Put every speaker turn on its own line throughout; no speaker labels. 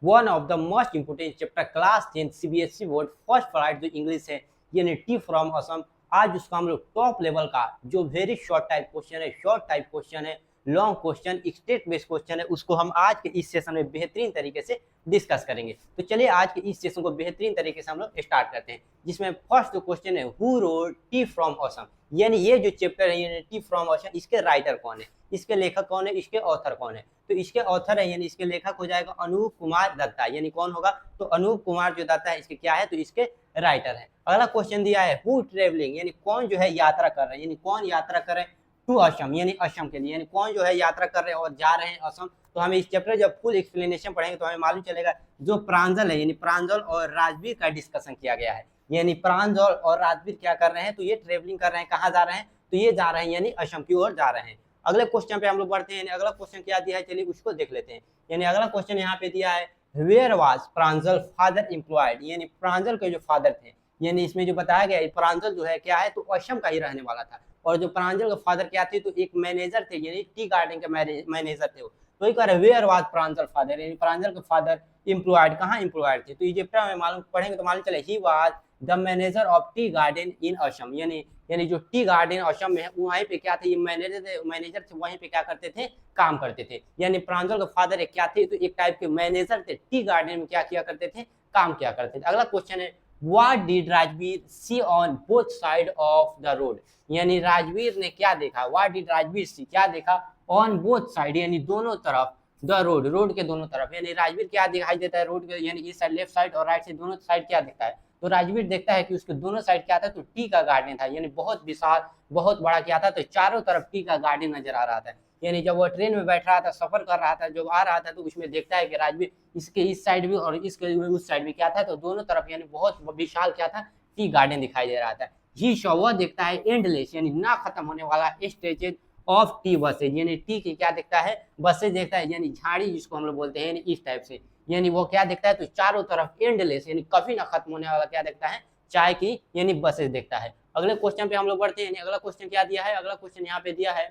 One of the most important chapter class 10 CBSE board first flight जो English है यानी T from Assam. आज उसका हम लोग टॉप लेवल का जो वेरी शॉर्ट टाइप क्वेश्चन है, शॉर्ट टाइप क्वेश्चन है, long question, state based question है, उसको हम आज के इस सेशन में बेहतरीन तरीके से डिस्कस करेंगे। तो चलिए आज के इस सेशन को बेहतरीन तरीके से हम लोग स्टार्ट करते हैं, जिसमें फर्स्ट जो क्वेश्चन है who wrote T from Assam, यानी ये जो चैप्टर है यानी टी फ्रॉम असम, इसके राइटर कौन है, इसके लेखक कौन है, इसके ऑथर कौन है। तो इसके ऑथर है यानी इसके लेखक हो जाएगा अनूप कुमार दत्ता, यानी कौन होगा तो अनूप कुमार जो दत्ता है इसके क्या है तो इसके राइटर है। अगला क्वेश्चन दिया है हु ट्रेवलिंग, यानी कौन जो है यात्रा कर रहे हैं, यानी कौन यात्रा कर रहे हैं टू असम, यानी असम के लिए, यानी कौन जो है यात्रा कर रहे हैं और जा रहे हैं असम। तो हमें इस चैप्टर जब फुल एक्सप्लेनेशन पढ़ेंगे तो हमें मालूम चलेगा जो प्रांजल है यानी प्रांजल और राजवीर का डिस्कशन किया गया है, यानी प्रांजल और राजवीर क्या कर रहे हैं तो ये ट्रेवलिंग कर रहे हैं, कहाँ जा रहे हैं तो ये जा रहे हैं यानी असम की ओर जा रहे हैं। अगले क्वेश्चन पे हम लोग बढ़ते हैं, यानी अगला क्वेश्चन क्या दिया है चलिए उसको देख लेते हैं। यानी अगला क्वेश्चन यहाँ पे दिया है where was Pranjal father employed, यानी प्रांजल के जो फादर थे, यानी इसमें जो बताया गया है प्रांजल जो है क्या है तो असम का ही रहने वाला था, और जो प्रांजल के फादर क्या थे तो एक मैनेजर थे, यानी टी गार्डन के मैनेजर थे। तो एक बार वेयर वाज प्रांजल फादर, यानी प्रांजल के फादर एम्प्लॉयड, कहाँ एम्प्लॉयड थे तो इजिप्ट में मालूम पढ़ेंगे तो मालूम चले he was the manager of tea garden इन असम, यानी जो टी गार्डन असम में है वहीं पे क्या थे ये मैनेजर थे, वहीं पे क्या करते थे काम करते थे। यानी प्रांजल के फादर क्या थे तो एक टाइप के मैनेजर थे, टी गार्डन में क्या किया करते थे काम किया करते थे। अगला क्वेश्चन है what did Rajveer see on both side of the road, यानी राजवीर ने क्या देखा, व्हाट डिड राजवीर सी क्या देखा ऑन बोथ साइड यानी दोनों तरफ, द रोड रोड के दोनों तरफ, यानी राजवीर क्या दिखाई देता है रोड के, यानी इस साइड लेफ्ट साइड और राइट साइड दोनों साइड क्या दिखता है तो राजवीर देखता है कि उसके दोनों साइड क्या था तो टी का गार्डन था, यानी बहुत विशाल बहुत बड़ा क्या था तो चारों तरफ टी का गार्डन नजर आ रहा था। यानी जब वो ट्रेन में बैठ रहा था सफर कर रहा था जब आ रहा था तो उसमें देखता है कि राजवीर इसके इस साइड भी और इसके उस साइड भी क्या था तो दोनों तरफ यानी बहुत विशाल क्या था टी गार्डन दिखाई दे रहा था। ही शो वह देखता है एंडलेस यानी ना खत्म होने वाला स्ट्रेचेज ऑफ टी बसेज, यानी टी की क्या देखता है बसेज देखता है, यानी झाड़ी जिसको हम लोग बोलते हैं यानी इस टाइप से, यानी वो क्या देखता है तो चारों तरफ एंडलेस यानी कभी ना खत्म होने वाला क्या देखता है चाय की यानी बसेज देखता है। अगले क्वेश्चन पे हम लोग बढ़ते हैं, अगला क्वेश्चन क्या दिया है, अगला क्वेश्चन यहाँ पे दिया है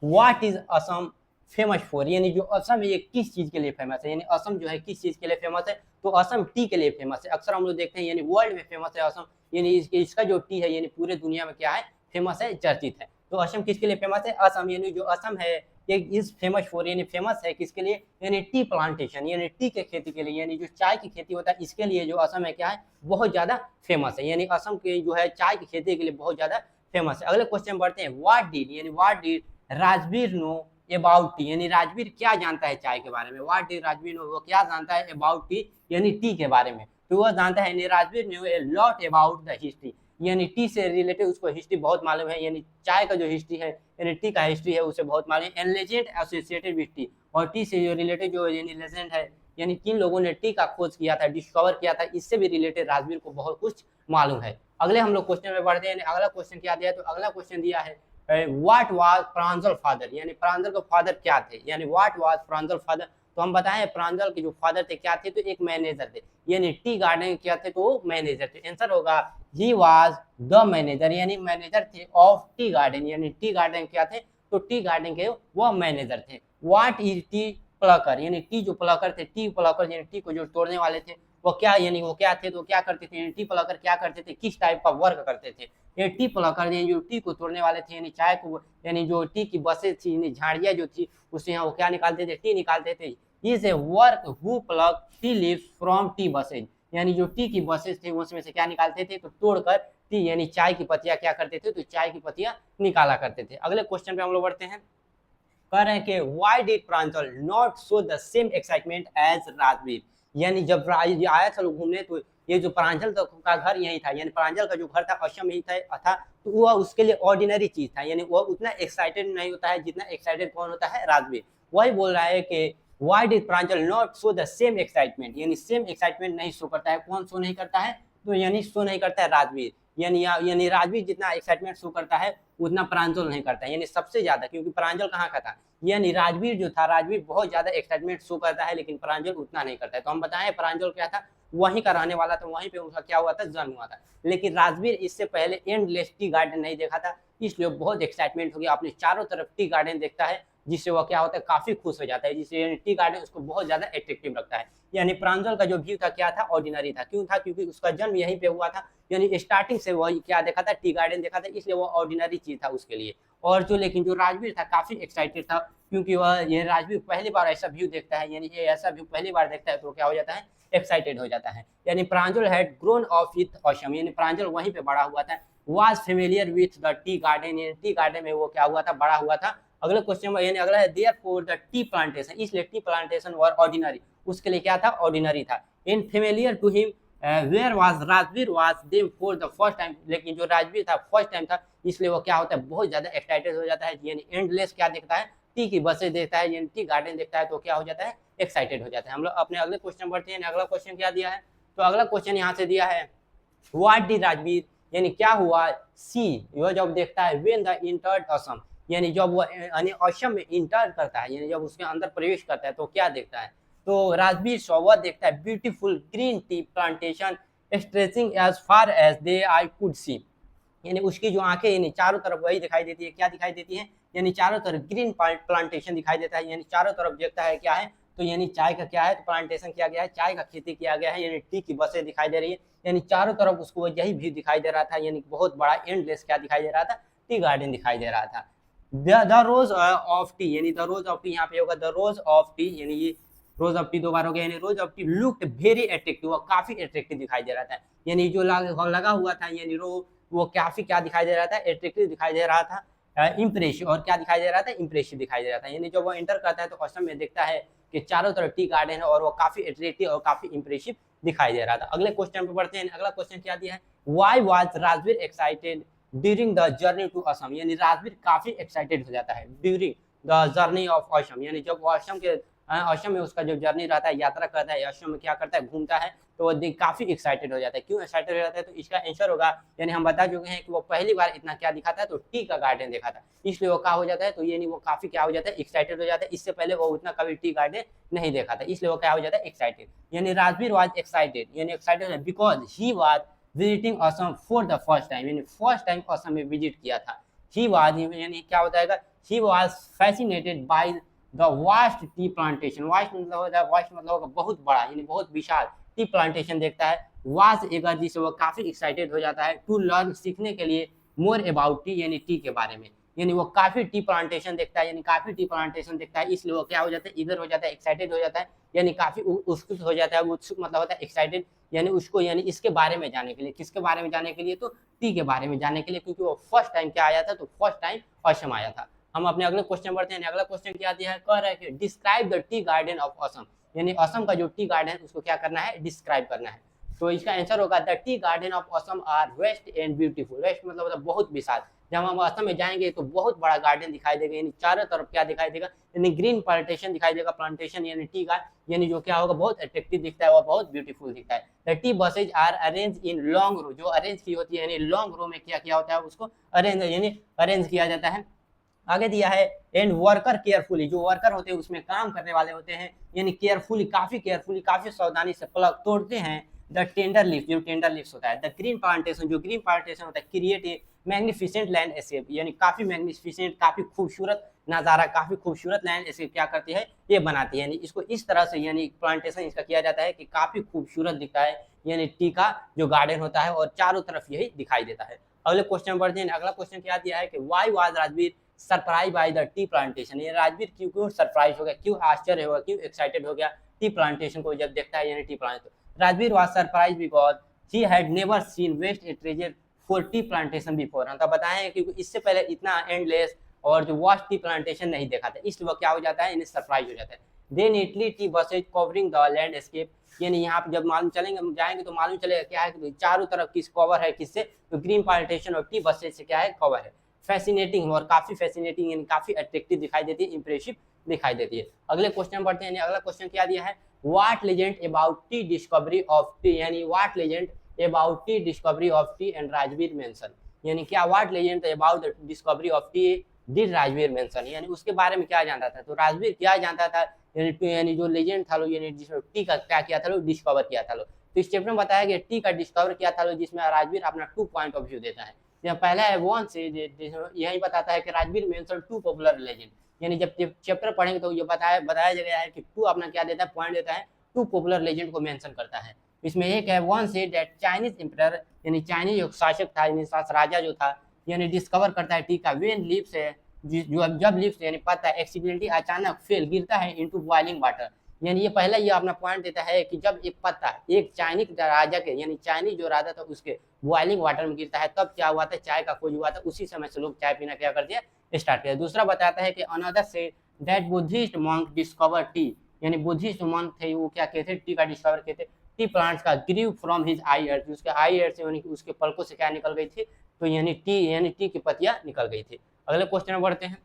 what is Assam famous for, यानी जो असम है ये किस चीज के लिए फेमस है, यानी असम जो है किस चीज के लिए फेमस है तो असम टी के लिए फेमस है। अक्सर हम लोग देखते हैं यानी वर्ल्ड में फेमस है असम, यानी इसका जो टी है यानी पूरे दुनिया में क्या है फेमस है, चर्चित है। तो असम किसके लिए फेमस है असम, यानी जो असम है ये इज फेमस फॉर यानी फेमस है किसके लिए यानी टी प्लांटेशन यानी टी के खेती के लिए, यानी जो चाय की खेती होता है इसके लिए जो असम है क्या है बहुत ज्यादा फेमस है, यानी असम के जो है चाय की खेती के लिए बहुत ज्यादा फेमस है। अगले क्वेश्चन बढ़ते हैं व्हाट डिड, यानी what did Rajveer know about T, यानी राजवीर क्या जानता है चाय के बारे में, व्हाट डिड राजवीर नो वो क्या जानता है अबाउट टी यानी टी के बारे में। तो वह जानता है यानी Rajveer new a lot about the history, यानी टी से रिलेटेड उसको हिस्ट्री बहुत मालूम है, यानी चाय का जो हिस्ट्री है यानी टी का हिस्ट्री है उसे बहुत मालूम है, and legend associated with T, और टी से जो रिलेटेड जो यानी लेजेंड है यानी किन लोगों ने टी का खोज किया था डिस्कवर किया था इससे भी रिलेटेड राजवीर को बहुत कुछ मालूम है। अगले हम लोग क्वेश्चन में बढ़ते हैं, अगला क्वेश्चन क्या दिया तो अगला क्वेश्चन दिया है व्हाट वाज प्रांजल फादर, यानी प्रांजल के फादर क्या थे, यानी व्हाट वाज प्रांजल फादर। तो हम बताएं प्रांजल के जो फादर थे क्या थे तो एक मैनेजर थे, यानी टी गार्डन क्या थे तो वो मैनेजर थे। आंसर होगा ही वाज द मैनेजर, यानी मैनेजर थे ऑफ टी गार्डन, यानी टी गार्डन क्या थे तो टी गार्डन के वो मैनेजर थे। व्हाट इज टी प्लकर, यानी टी जो प्लकर थे टी प्लकर यानी टी को जो तोड़ने वाले थे वो क्या यानी वो क्या थे तो क्या करते थे टी प्लकर क्या करते थे किस टाइप का वर्क करते थे। ये टी प्लकर जो टी को तोड़ने वाले थे यानी चाय को यानी जो टी की बसें थी यानी झाड़ियाँ जो थी उससे यहाँ वो क्या निकालते थे टी निकालते थे। Is a work who plug tea leaves from T buses, यानी जो टी की बसेज थे उसमें से क्या निकालते थे तो तोड़कर टी यानी चाय की पत्तियां क्या करते थे तो चाय की पत्तियां निकाला करते थे। अगले क्वेश्चन पे हम लोग बढ़ते हैं, कह रहे हैं कि why did Pranjal not show the same excitement as Rajveer, यानी जब आया था लोग घूमने तो ये जो प्रांजल का घर यही था, यानी प्रांजल का जो घर था असम ही था तो वह उसके लिए ऑर्डिनरी चीज था, यानी वह उतना एक्साइटेड नहीं होता है जितना एक्साइटेड कौन होता है राजवीर। वही बोल रहा है कि why did Pranjal not show the same excitement, यानी सेम एक्साइटमेंट नहीं शो करता है, कौन शो नहीं करता है तो यानी शो नहीं करता है राजवीर, यानी राजवीर जितना एक्साइटमेंट शो करता है उतना प्रांजल नहीं करता है, यानी सबसे ज्यादा, क्योंकि प्रांजल कहाँ का था यानी राजवीर जो था राजवीर बहुत ज्यादा एक्साइटमेंट शो करता है लेकिन प्रांजल उतना नहीं करता है। तो हम बताएं प्रांजल क्या था वहीं का रहने वाला था, वहीं पे उसका क्या हुआ था जन्म हुआ था, लेकिन राजवीर इससे पहले एंडलेस टी गार्डन नहीं देखा था इसलिए बहुत एक्साइटमेंट हो गया, अपने चारों तरफ टी गार्डन देखता है जिससे वो क्या होता है काफी खुश हो जाता है, जिससे यानी टी गार्डन उसको बहुत ज्यादा एट्रेक्टिव लगता है। यानी प्रांजल का जो व्यू था क्या था, ऑर्डिनरी था। क्यों था? क्योंकि उसका जन्म यहीं पे हुआ था, यानी स्टार्टिंग से वही क्या देखा था, टी गार्डन देखा था, इसलिए वो ऑर्डिनरी चीज था उसके लिए। और जो लेकिन जो राजवीर था काफी एक्साइटेड था, क्योंकि वह ये राजवीर पहली बार ऐसा व्यू देखता है, यानी ये ऐसा व्यू पहली बार देखता है तो क्या हो जाता है, एक्साइटेड हो जाता है। यानी Pranjal had grown up with Assam, यानी प्रांजल वहीं पे बड़ा हुआ था। Was familiar with the tea garden, यानी टी गार्डन में वो क्या हुआ था, बड़ा हुआ था। अगले क्वेश्चन में यानी अगला है देयरफॉर द टी प्लांटेशन, इसलिए टी प्लांटेशन वर ऑर्डिनरी, उसके लिए क्या था, ऑर्डिनरी था। In familiar to him where was Rajveer was them for the first time, लेकिन जो राजवीर था फर्स्ट टाइम था, इसलिए वो क्या होता है, बहुत ज्यादा एक्साइटेड हो जाता है। यानी एंडलेस क्या देखता है, टी की बसें देखता है, यानी टी गार्डन देखता है तो क्या हो जाता है, एक्साइटेड हो जाता है। हम लोग अपने अगले क्वेश्चन बढ़ते हैं। अगला क्वेश्चन क्या दिया है, तो अगला क्वेश्चन यहाँ से दिया है व्हाट डिड राजवीर, यानी क्या हुआ, सी वह जब देखता है व्हेन द इंटर्ड असम, यानी जब वो यानी असम में इंटर करता है, यानी जब उसके अंदर प्रवेश करता है तो क्या देखता है, तो राजवीर सॉ वह देखता है beautiful green tea plantation stretching as far as the eye could see, यानी उसकी जो आंखें यानी चारों तरफ वही दिखाई देती है, क्या दिखाई देती है, यानी चारों तरफ ग्रीन प्लांटेशन दिखाई देता है, यानी चारों तरफ देखता है क्या है, तो यानी चाय का क्या है, तो प्लांटेशन किया गया है, चाय का खेती किया गया है, यानी टी की बसें दिखाई दे रही है, यानी चारों तरफ उसको यही व्यू दिखाई दे रहा था, यानी बहुत बड़ा एंडलेस क्या दिखाई दे रहा था, टी गार्डन दिखाई दे रहा था। द रोज ऑफ टी, यानी द रोज ऑफ टी यहाँ पे होगा द रोज ऑफ टी, यानी ये रोज ऑफ टी दो बार हो गया, यानी रोज of T looked very attractive, काफी अट्रैक्टिव दिखाई दे रहा था, यानी जो लगा हुआ था, यानी वो काफी क्या दिखाई दे रहा था, एट्रैक्टिव दिखाई दे रहा था, इंप्रेसिव, और क्या दिखाई दे रहा था, इंप्रेसिव दिखाई दे रहा था। यानी जब वो एंटर करता है तो असम में देखता है कि चारों तरफ टी गार्डन है और वो काफी एट्रैक्टिव और काफी इंप्रेसिव दिखाई दे रहा था। अगले क्वेश्चन पे बढ़ते हैं। अगला क्वेश्चन क्या दिया है, why was Rajveer excited during the journey to Assam, यानी राजवीर काफी एक्साइटेड हो जाता है during the journey of Assam, यानी जब वो असम के असम में उसका जो जर्नी रहता है, यात्रा करता है, असम में क्या करता है, घूमता है, तो वो काफी एक्साइटेड हो जाता है। क्यों एक्साइटेड हो जाता है, तो इसका आंसर होगा, यानी हम बता चुके हैं कि वो पहली बार इतना क्या दिखा था, तो टी का गार्डन देखा था, इसलिए वो क्या हो जाता है, तो यानी वो काफी क्या हो जाता है, एक्साइटेड हो जाता है। इससे पहले वो उतना कभी टी गार्डन नहीं देखा था, इसलिए वो क्या हो जाता है, एक्साइटेड। यानी राजवीर वाज एक्साइटेड, यानी excited because he was visiting Assam for the first time, यानी फर्स्ट टाइम असम में विजिट किया था। ही वाज यानी क्या होता है, ही was fascinated by the vast tea plantation, vast मतलब होता है, वास्ट मतलब होगा बहुत बड़ा, यानी बहुत विशाल टी प्लांटेशन देखता है। वाज एगर, जिससे वो काफी एक्साइटेड हो जाता है, टू लर्न, सीखने के लिए, मोर अबाउट टी, यानी टी के बारे में, यानी वो काफी टी प्लांटेशन देखता है, यानी काफी टी प्लांटेशन देखता है, इसलिए वो क्या हो जाता है, इधर हो जाता है, एक्साइटेड हो जाता है, यानी काफी उत्सुक हो जाता है, उत्सुक मतलब होता है एक्साइटेड, यानी उसको यानी इसके बारे में जाने के लिए, किसके बारे में जाने के लिए, तो टी के बारे में जाने के लिए, क्योंकि वो फर्स्ट टाइम क्या आया था, तो फर्स्ट टाइम असम आया था। हम अपने अगले क्वेश्चन बढ़ते हैं। अगला क्वेश्चन क्या दिया है, कह रहा है कि describe the tea garden of Assam, यानी असम का जो टी गार्डन है उसको क्या करना है, डिस्क्राइब करना है। तो इसका आंसर होगा the tea garden of Assam are vast and beautiful, vast मतलब बहुत विशाल, जब हम असम में जाएंगे तो बहुत बड़ा गार्डन दिखाई देगा, यानी चारों तरफ क्या दिखाई देगा, यानी ग्रीन प्लांटेशन दिखाई देगा, प्लांटेशन यानी टी का, यानी जो क्या होगा, बहुत अट्रैक्टिव दिखता है और बहुत ब्यूटीफुल दिखता है। The tea bushes are arrange in long row, जो अरेंज की होती है, यानी लॉन्ग रो में क्या किया होता है, उसको अरेंज यानी अरेंज किया जाता है। आगे दिया है एंड वर्कर केयरफुली, जो वर्कर होते हैं उसमें काम करने वाले होते हैं, यानी केयरफुली, काफी सावधानी से प्लग तोड़ते हैं द टेंडर लीफ, जो टेंडर लीफ होता है। द ग्रीन प्लांटेशन, जो ग्रीन प्लांटेशन होता है, क्रिएट ए मैग्निफिसेंट लैंडस्केप, यानी काफी मैग्निफिसेंट, काफी खूबसूरत नजारा, काफी खूबसूरत लैंडस्केप क्या करती है, ये बनाती है, यानी इसको इस तरह से यानी प्लांटेशन इसका किया जाता है कि काफी खूबसूरत दिखता है, यानी टी का जो गार्डन होता है और चारों तरफ यही दिखाई देता है। अगले क्वेश्चन बढ़ते हैं। अगला क्वेश्चन क्या दिया है कि why was Rajveer surprise by the tea plantation, ये राजवीर क्यों सरप्राइज हो गया, क्यों आश्चर्य हो गया, क्यों एक्साइटेड हो गया टी प्लांटेशन को जब देखता है, यानी tea plant. Rajveer was surprise because he had never seen vast a treasure for tea plantation before, हम तो बताएं कि इससे पहले इतना एंडलेस और जो वास्ट टी प्लांटेशन नहीं देखा था, इसलिए वो क्या हो जाता है, इन्हें सरप्राइज हो जाता है। Then neatly tea bushes covering the landscape, यानी यहाँ पे जब मालूम चलेंगे जाएंगे तो मालूम चलेगा क्या है कि चारों तरफ किस कवर है, किससे, तो ग्रीन प्लांटेशन और टी बसेज से क्या है, कवर है। फैसिनेटिंग और काफी फैसिनेटिंग, यानी काफी अट्रैक्टिव दिखाई देती है, इंप्रेसिव दिखाई देती है। अगले क्वेश्चन बढ़ते हैं। अगला क्वेश्चन क्या दिया है, what legend about tea discovery of tea, यानी what legend about tea discovery of tea and Rajveer mention, यानी क्या what legend about the discovery of tea did Rajveer mention, यानी उसके बारे में क्या जानता था, तो राजवीर क्या जानता था, यानी जो लेजेंड था लो, यानी जिसमें टी का क्या किया था लो, डिस्कवर किया था लो। तो इस चैप्टर में बताया गया टी का डिस्कवर किया था लो, जिसमें राजवीर अपना 2 पॉइंट ऑफ व्यू देता है। पहला है वन से यही बताता है कि राजवीर मेंशन 2 पॉपुलर लेजेंड, यानी जब चैप्टर पढ़ेंगे तो ये बताया गया है कि टू अपना क्या देता है, पॉइंट देता है, टू पॉपुलर लेजेंड को मेंशन करता है। इसमें एक है one said that Chinese emperor, यानी चाइनीज जो शासक था, यानी राजा जो था, यानी डिस्कवर करता है टी का व्हेन लीव्स है, जो जब लीव्स यानी पत्ता एक्सीडेंटली अचानक फेल गिरता है इनटू बॉइलिंग वाटर। यानी ये पहला ये अपना पॉइंट देता है कि जब एक पत्ता एक चाइनीज राजा के, यानी चाइनीज जो राजा था उसके बॉइलिंग वाटर में गिरता है, तब क्या हुआ था, चाय का खोज हुआ था, उसी समय से लोग चाय पीना क्या कर दिया, स्टार्ट किया। दूसरा बताता है कि another say that Buddhist monk discover tea, यानी बुद्धिस्ट मॉन्क थे वो क्या कहते टी का डिस्कवर कहते, टी प्लांट्स का grew from his eye ear, उसके आई एयर से यानी उसके पलकों से क्या निकल गई थी, तो यानी टी की पत्तियां निकल गई थी। अगले क्वेश्चन में बढ़ते हैं,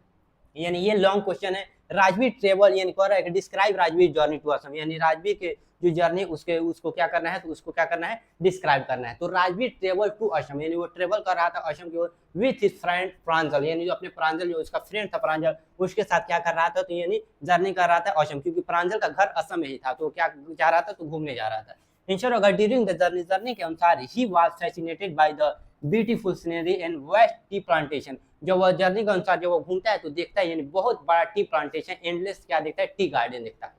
यानी ये लॉन्ग क्वेश्चन है। राजवीर ट्रेवल यानी कह रहा है कि describe Rajveer journey to Assam, यानी राजवीर के जो जर्नी उसको क्या करना है, तो उसको क्या करना है, डिस्क्राइब करना है। तो राजवीर ट्रेवल टू असम, यानी वो ट्रेवल कर रहा था असम की ओर विथ हिज फ्रेंड प्रांजल, यानी जो अपने प्रांजल जो उसका फ्रेंड था प्रांजल, उसके साथ क्या कर रहा था, तो यानी जर्नी कर रहा था असम, क्योंकि प्रांजल का घर असम में ही था, तो क्या जा रहा था, तो घूमने जा रहा था। इंश्योर अगर ड्यूरिंग द जर्नी के अनुसार he was fascinated by the beautiful scenery and vast tea plantation, जब वह जर्नी के अनुसार जब वो घूमता है तो देखता है यानी बहुत बड़ा टी प्लांटेशन, एंडलेस क्या देखता है, टी गार्डन देखता है।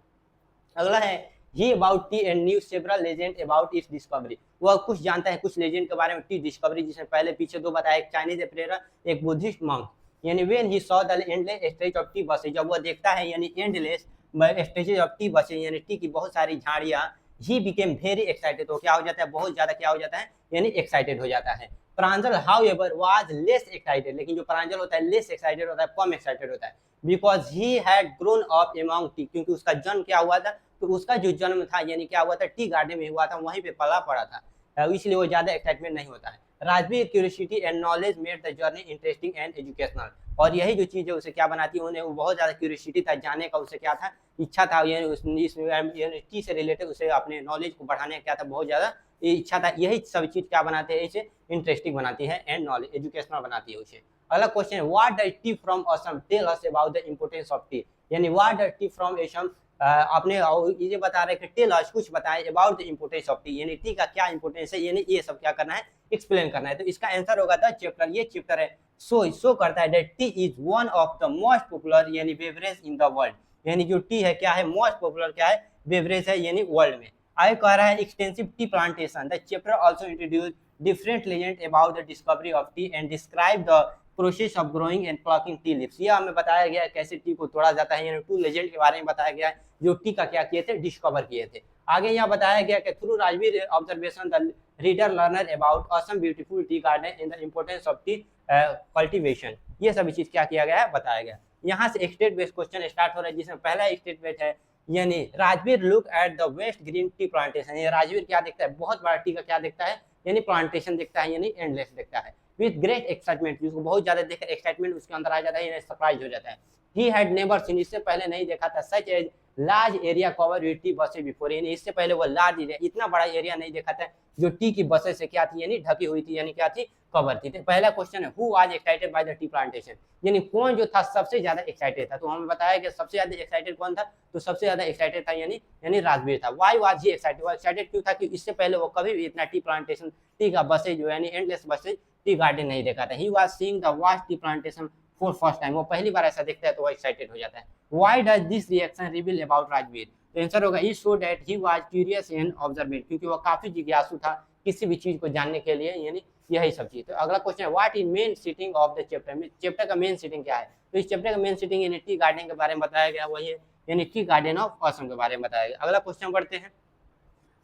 अगला है he about tea and knew several legend about its discovery, वह कुछ जानता है कुछ लेजेंड के बारे में टी डिस्कवरी, जिसमें पहले पीछे दो बताया, एक चाइनीज एम्परर, एक बुद्धिस्ट मॉन्क। यानी when he saw the endless stretch of T buses, जब वह देखता है यानी endless stretches of T buses, यानी टी की बहुत सारी झाड़ियां, ही बिकेम वेरी एक्साइटेड, तो क्या हो जाता है, बहुत ज्यादा क्या हो जाता है, यानी एक्साइटेड हो जाता है। प्रांजल हाउएवर वाज लेस एक्साइटेड, लेकिन जो प्रांजल होता है लेस एक्साइटेड होता है, कम एक्साइटेड होता है, because he had grown up among T, क्योंकि उसका जन्म क्या हुआ था, तो उसका जो जन्म था यानी क्या हुआ था, टी गार्डन में हुआ था, वहीं पे पला पड़ा था, इसलिए वो ज्यादा एक्साइटमेंट नहीं होता है। Rajveer curiosity and knowledge made the journey interesting and educational, और यही जो चीज है उसे क्या बनाती है, उन्हें वो बहुत ज्यादा क्यूरियोसिटी था, जानने का उसे क्या था, इच्छा था, यानी टी से रिलेटेड उसे अपने नॉलेज को बढ़ाने का क्या था, बहुत ज्यादा इच्छा था। यही सब चीज क्या बनाते हैं, इसे इंटरेस्टिंग बनाती है एंड नॉलेज एजुकेशनल बनाती है उसे। अगला क्वेश्चन है what does tea from Assam tell us about the importance of tea, यानी what does tea from Assam आपने ये बता रहे कि टेल अस कुछ बताए about the importance of tea, यानी टी का क्या इंपोर्टेंस है, यानी ये सब क्या करना है, एक्सप्लेन करना है। तो इसका आंसर होगा द चैप्टर, ये चैप्टर है शो करता है that T is one of the most popular यानी बेवरेज इन द वर्ल्ड, यानी जो टी है क्या है, मोस्ट पॉपुलर क्या है, बेवरेज है यानी वर्ल्ड में। आगे कह रहा है extensive tea plantation, the chapter also introduce different legend about the discovery of tea and describe the process of growing and plucking tea leaves, यह हमें बताया गया है कैसे टी को तोड़ा जाता है, यानी टू लेजेंड के बारे में बताया गया है जो टी का क्या किए थे, डिस्कवर किए थे। आगे यहाँ बताया गया कि through Rajveer observation the reader learner about Assam beautiful tea garden in the importance of T cultivation, ये सभी चीज क्या किया गया है, बताया गया। यहाँ से स्टेट बेस्ड क्वेश्चन स्टार्ट हो रहा है, जिसमें पहला स्टेट बेस्ड है, यानी Rajveer look at the vast green tea plantation, ये राजवीर क्या देखता है, बहुत बड़ा टी का क्या देखता है, यानी प्लांटेशन देखता है, यानी एंडलेस देखता है, विद ग्रेट एक्साइटमेंट, जिसको बहुत ज्यादा देखकर एक्साइटमेंट उसके अंदर आ जाता है, यानी सरप्राइज हो जाता है। ही हैड नेवर सीन, इससे पहले नहीं देखा था, such as large area cover with tea bushes before, यानी इससे पहले वो लार्ज एरिया, इतना बड़ा एरिया नहीं देखा था जो टी की बसेज से क्या थी, यानी ढकी हुई थी, यानी क्या थी, कवर थी। पहला क्वेश्चन है who was excited by the tea plantation, यानी कौन जो था सबसे ज्यादा एक्साइटेड था, तो हमें बताया कि सबसे ज्यादा एक्साइटेड कौन था, तो सबसे ज्यादा एक्साइटेड था यानी राजवीर था। व्हाई वाज ही एक्साइटेड, वो एक्साइटेड क्यों था कि इससे पहले वो कभी भी इतना टी प्लांटेशन, टी का बसेज जो यानी एंडलेस बसेज टी गार्डन नहीं देखा था। He was seeing the vast tea plantation for first time, वो पहली बार ऐसा देखता है तो वो एक्साइटेड हो जाता है। Why does this reaction reveal about Rajveer, तो आंसर होगा it show that he was curious and observant, क्योंकि वो काफी जिज्ञासु था किसी भी चीज को जानने के लिए, यानी यही सब चीज। तो अगला क्वेश्चन है what is main sitting of the chapter, chapter का मेन सिटिंग क्या है, तो इस चैप्टर का मेन सिटिंग यानी टी गार्डन के बारे में बताया गया, वही है यानी टी गार्डन ऑफ असम के बारे में बताया गया। अगला क्वेश्चन बढ़ते हैं,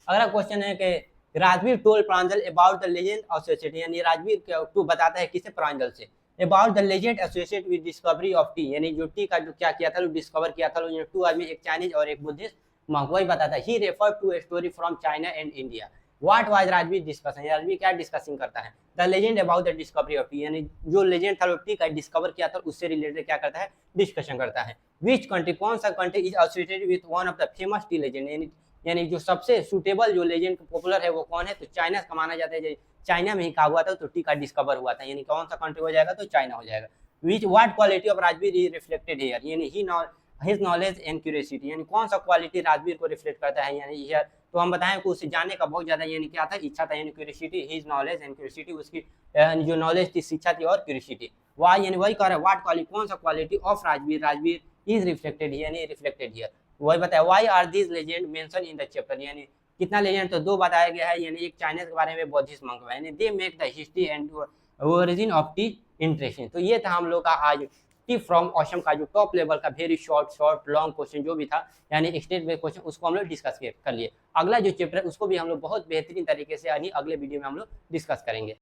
अगला क्वेश्चन है कि Rajveer told Pranjal about the legend associated, यानी राजवीर टू बताता है किसे, प्रांजल से, about the legend associated with discovery of tea, यानी जो टी का जो क्या किया था, डिस्कवर किया था, टू आदमी, एक चाइनीज और एक बुद्धिस्ट मॉन्क, वही बताता है। He refer to a story from China and India, what was Rajveer discussion, Rajveer क्या डिस्कसिंग करता है, the legend about the discovery of tea, यानी जो लेजेंड था टी का डिस्कवर किया था उससे रिलेटेड क्या करता है, डिस्कशन करता है। विच कंट्री, कौन सा country is associated with one of the famous tea legend, यानी जो सबसे सुटेबल जो लेजेंड पॉपुलर है वो कौन है, तो चाइना का माना जाता है, चाइना में ही कहा हुआ था तो टी का डिस्कवर हुआ था, यानी कौन सा कंट्री हो जाएगा, तो चाइना हो जाएगा। विच what quality of Rajveer is reflected here, यानी हिज नॉलेज एंड क्यूरियोसिटी, यानी कौन सा क्वालिटी राजवीर को रिफ्लेक्ट करता है, यानी हियर, तो हम बताएं कि उसे जानने का बहुत ज्यादा यानी क्या था, इच्छा था, यानी curiosity, his knowledge and curiosity, उसकी जो नॉलेज थी, शिक्षा थी और क्यूरियोसिटी। वाई यानी वही कह रहा है व्हाट क्वालिटी, कौन सा quality of Rajveer, Rajveer is reflected यानी रिफ्लेक्टेड हियर। वही बताया why are this legend mention in the chapter, यानी कितना लेजेंड, तो 2 बताया गया है, यानी एक चाइनीज के बारे में बौद्धिस्ट मंक है, यानी they make the history and origin of T interesting. तो ये था हम लोग का आज टी फ्रॉम ऑसम का जो टॉप लेवल का वेरी शॉर्ट लॉन्ग क्वेश्चन जो भी था, यानी एक्सटेंड बेस्ड क्वेश्चन, उसको हम लोग डिस्कस कर लिए। अगला जो चैप्टर है उसको भी हम लोग बहुत बेहतरीन तरीके से यानी अगले वीडियो में हम लोग डिस्कस करेंगे।